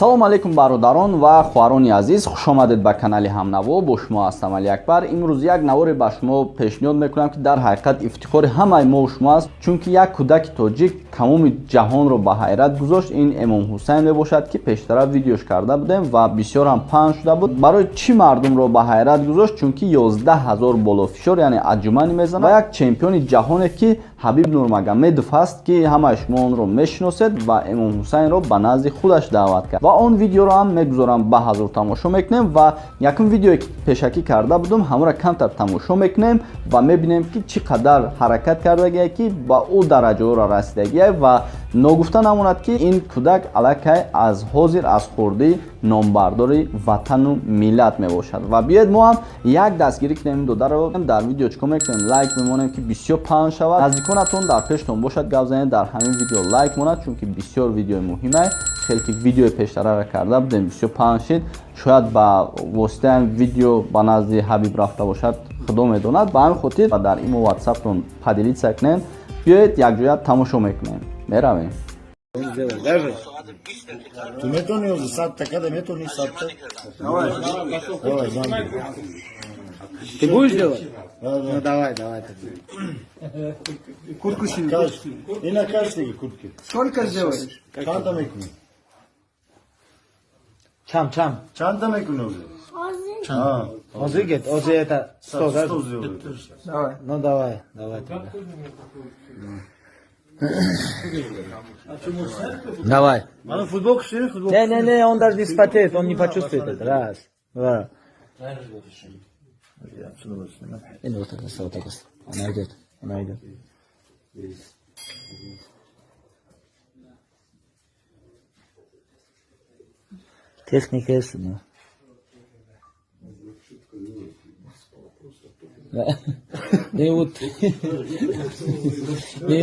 салому алейкум бародарон ва хуҳарони азиз, хушомадед ба канали Ҳамнаво. Бо шумо ҳастам Али Акбар. имрӯз як наворе ба шумо пешниҳод мекунам ки дар ҳақиқат ифтихори ҳамаи мо шумо аст, чунки як кӯдаки тоҷик тамоми ҷаҳонро ба ҳайрат гузошт. Ин Эмом Ҳусайн мебошад ки пештара видеош карда будем ва бисёр ҳам паҳн шуда буд. Барои чӣ мардумро ба ҳайрат гузошт? Чунки 11000 болофишор, яъне аҷумани мезанад ва як чемпиони ҷаҳоне ки Ҳабиб Нурмагомедов аст, ки ҳамаи шумо онро мешиносед ва Эмом Ҳусайнро ба назди худаш даъват кард. Ва он видеоро ҳам мегузорам ба ҳазур тамошо мекунем ва якум видеое ки пешакӣ карда будам ҳамора камтар тамошо мекунем ва мебинем ки чӣ қадар ҳаракат кардагие ки ба ӯ дараҷаҳоро расидагие ва ногуфта намонад ки ин кӯдак аллакай аз ҳозир аз хурдии номбардори ватану миллат мебошад. Ва биёед мо ҳам як дастгирӣ кунем ин додаро. Дар видео чӣ кор мекунем? Лайк мемонем ки бисёр паҳн шавад. Наздиконатон дар пештон бошад гап занед дар ҳамин видео лайк монад, чунки бисёр видеои муҳиме. Хеле ки видеои пештараро карда будем бисёр паҳн шид. Шояд ба воситаи ин видео ба назди Ҳабиб рафта бошад, худо медонад. Ба ҳамин хотир дар имо WhatsApp-тон поделитса кунем. Биёед якҷоя тамошо мекунем. Меравем. Tu metoni o садта, kada metoni садта? Давай, замби. Ты будешь делать? Да. Ну давай. Куртку сниму. И на каждой куртке. Сколько сделаешь? Чанта мекуни. Чам. Чанта мекуни уже. Озы гет, озы это 100, да? 100 сделай. Давай. Ну давай тогда. Давай. А ну футболку сними, футболку. Не, он даже не вспотеет, он не почувствует это. Раз, два. И вот так. Она идет. Техника есть, ну. Да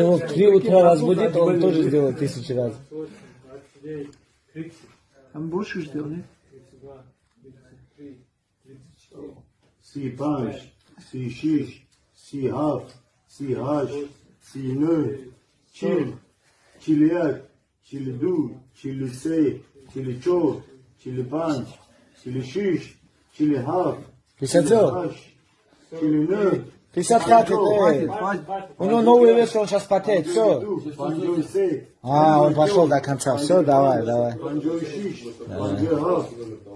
его 3 утра разбудит, он тоже сделает 1000 раз. Там больше сделали. Si panj, si shish, si haf, si hash, si nö, çilyak, çilidu, çilise, çiliçor, çilipanj, çilişiş, çilihaf, çilihash, çilinö. 50 хватит, У него новый вес, он сейчас потеет, все. Он пошел до конца, все, давай. Panjoy shish, panjoy haf,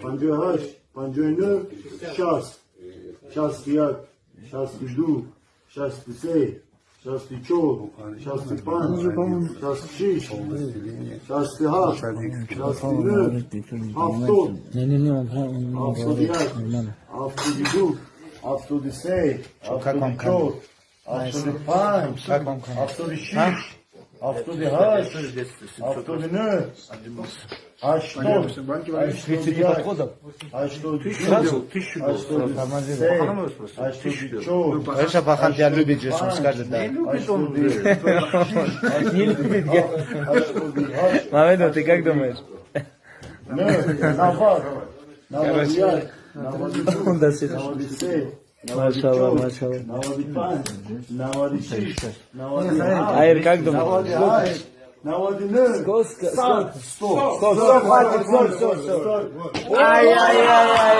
panjoy hash, panjoy nö, şas. Şastiyak, şastidu, şastise, şastiçor, şastipan, şastiş, şastihaf, şastinö, haftot, haftodiyak, haftodidu, haftodise, haftodiçor, haftodipan, haftodişiş, haftodihaş, haftodinö, haştot, haştodiyak, Конечно, Пахан тебя любит же, он скажет, да. Не любит, Мамедов, ты как думаешь? Он досит. Машаллах. Айр, как думаешь? Сколько? Хватит, все. Ай-яй-яй.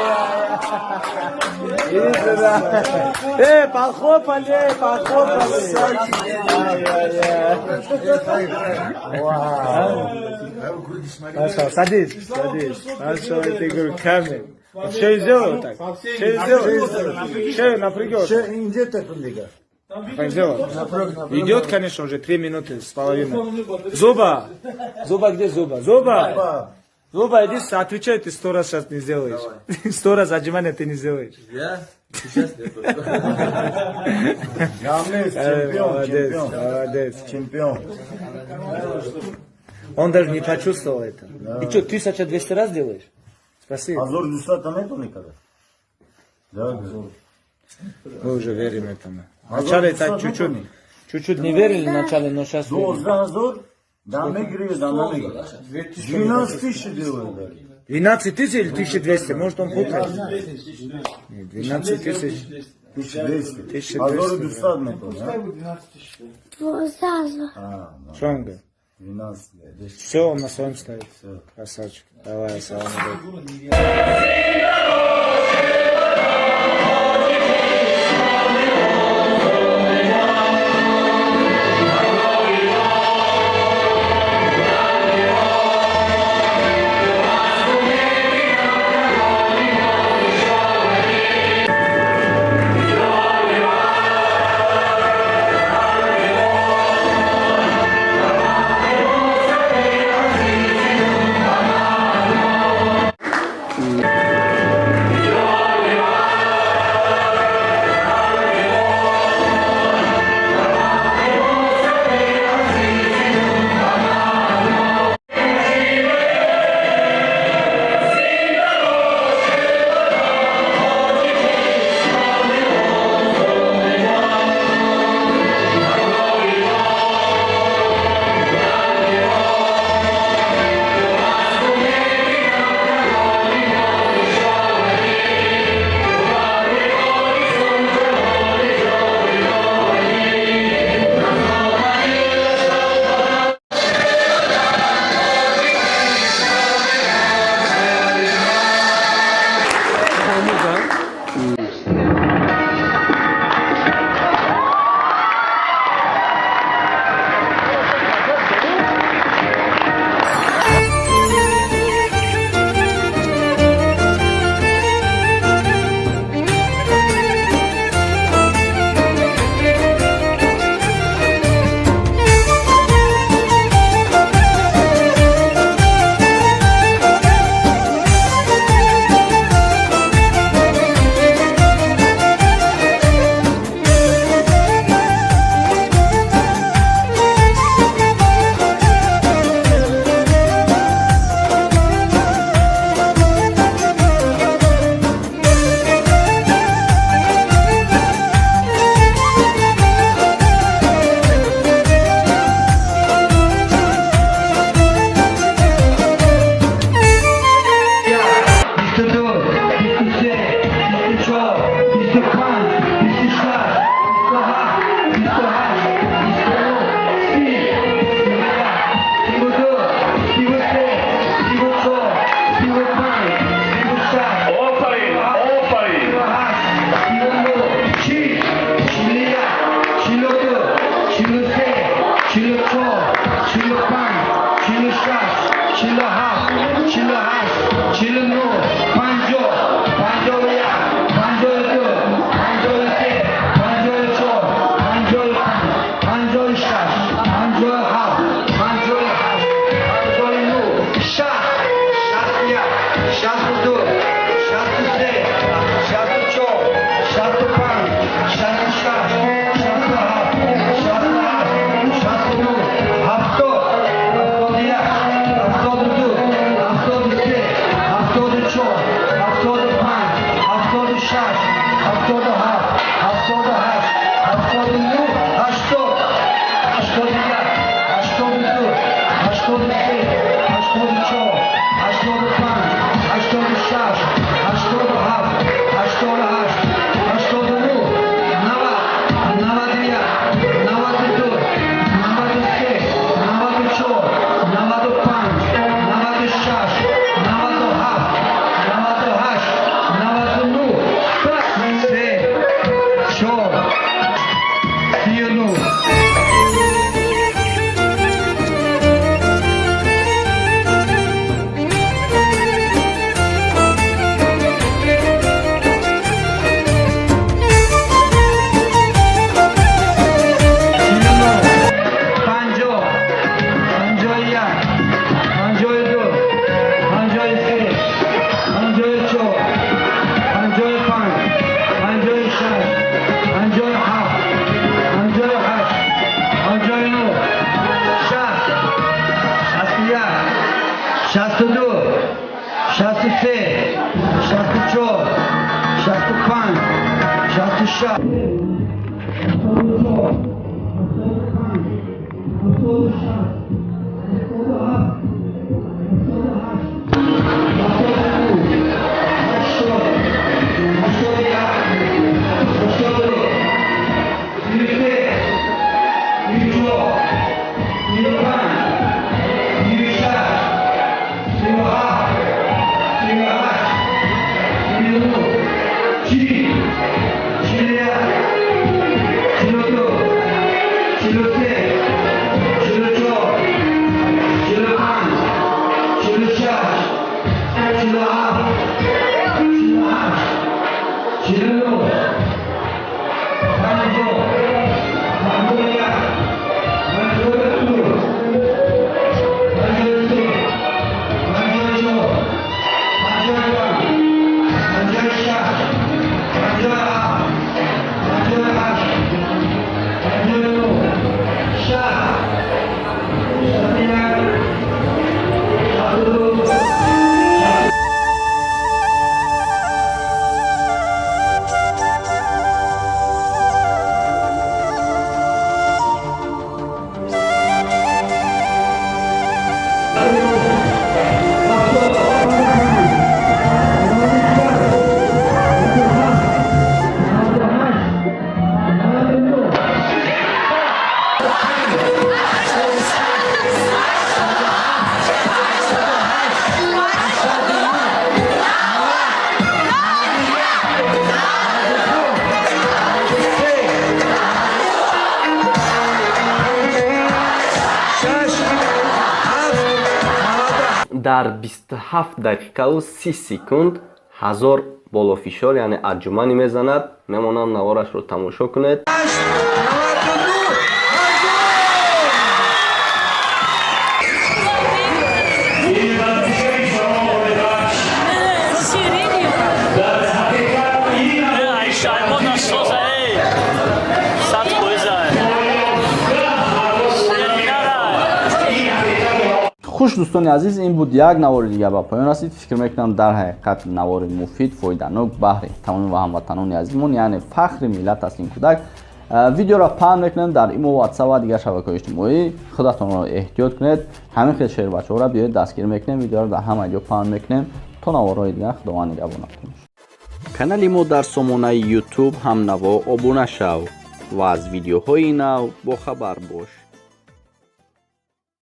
Иди сюда. Похлопали. Ай-яй-яй. Вау. Садись. Хорошо, ты говорю, камень. Шею сделал так? Шею напрягешь. Где ты подвигаешь? Идет, конечно, уже 3 минуты с половиной. Зуба, где Зуба? Зуба, иди, отвечай, ты 100 раз сейчас не сделаешь. 100 раз отжимания ты не сделаешь. Я? Сейчас нет. Молодец. Чемпион. Он даже не почувствовал это. И что, 1200 раз делаешь? Спасибо. Азор дюста там нету никогда? Да. Мы уже верим этому. Вначале так чуть-чуть не верили вначале, но сейчас верим. Азор, да, мы играли. 12 тысяч делают. 12 тысяч или 1200? Может он путает? 12 тысяч. 1200. Азор дюста нету, да? Что он говорит? 12 лет. Все, он на своем стоит. Красавчик. Давай, салам алейкум. Thank you. дар 27 дақиқаву 30 секунд 1000 болофишор яъне аҷуманӣ мезанад. Мемонам наворашро тамошо кунед. хуш дӯстони азиз, ин буд як навори дига ба поён расид. фикр мекунам дар ҳақиқат навори муфид, фоиданок баҳри тамоми ҳамватанони азизмон, яъне фахри миллат аст ин кӯдак. видеоро паҳн мекунем дар имо, ватсап ва дигар шабакаҳои иҷтимоӣ. худатонро эҳтиёт кунед. ҳамин хел шербачаҳоро биёед дастгир мекунем, видеоро дар ҳама ҷо паҳн мекунем. То наворҳои дигар, худованд нигҳбонатон. канали мо дар сомонаи YouTube ҳамнаво обуна шав ва аз видеоҳои нав бохабар бош.